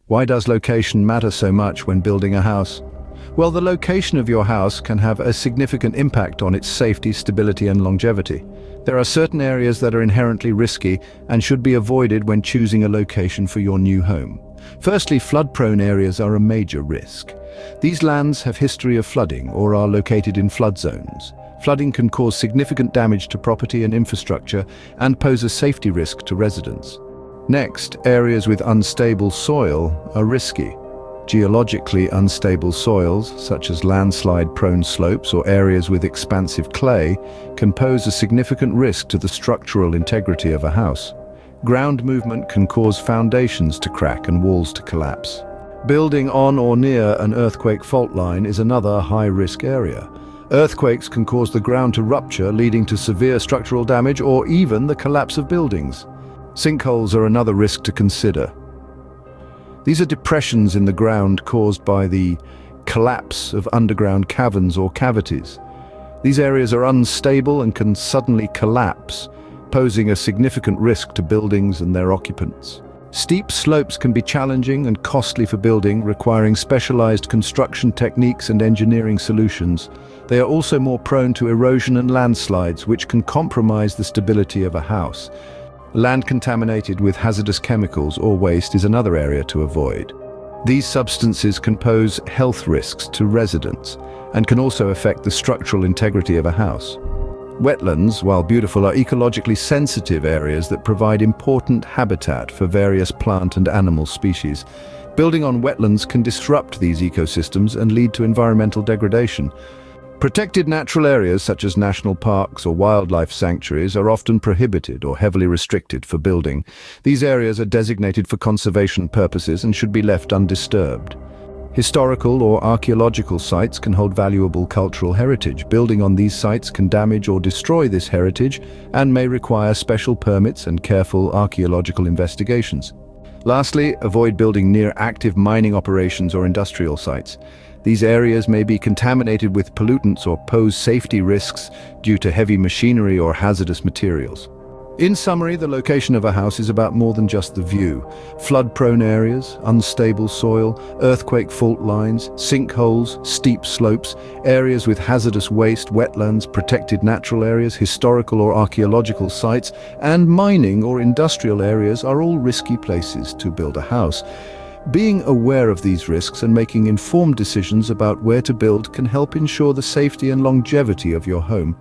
Why does location matter so much when building a house? Well, the location of your house can have a significant impact on its safety, stability, and longevity. There are certain areas that are inherently risky and should be avoided when choosing a location for your new home. Firstly, flood-prone areas are a major risk. These lands have history of flooding or are located in flood zones. Flooding can cause significant damage to property and infrastructure and pose a safety risk to residents. Next, areas with unstable soil are risky. Geologically unstable soils, such as landslide-prone slopes or areas with expansive clay, can pose a significant risk to the structural integrity of a house. Ground movement can cause foundations to crack and walls to collapse. Building on or near an earthquake fault line is another high-risk area. Earthquakes can cause the ground to rupture, leading to severe structural damage or even the collapse of buildings. Sinkholes are another risk to consider. These are depressions in the ground caused by the collapse of underground caverns or cavities. These areas are unstable and can suddenly collapse, posing a significant risk to buildings and their occupants. Steep slopes can be challenging and costly for building, requiring specialized construction techniques and engineering solutions. They are also more prone to erosion and landslides, which can compromise the stability of a house. Land contaminated with hazardous chemicals or waste is another area to avoid. These substances can pose health risks to residents and can also affect the structural integrity of a house. Wetlands, while beautiful, are ecologically sensitive areas that provide important habitat for various plant and animal species. Building on wetlands can disrupt these ecosystems and lead to environmental degradation. Protected natural areas such as national parks or wildlife sanctuaries are often prohibited or heavily restricted for building. These areas are designated for conservation purposes and should be left undisturbed. Historical or archaeological sites can hold valuable cultural heritage. Building on these sites can damage or destroy this heritage and may require special permits and careful archaeological investigations. Lastly, avoid building near active mining operations or industrial sites. These areas may be contaminated with pollutants or pose safety risks due to heavy machinery or hazardous materials. In summary, the location of a house is about more than just the view. Flood-prone areas, unstable soil, earthquake fault lines, sinkholes, steep slopes, areas with hazardous waste, wetlands, protected natural areas, historical or archaeological sites, and mining or industrial areas are all risky places to build a house. Being aware of these risks and making informed decisions about where to build can help ensure the safety and longevity of your home.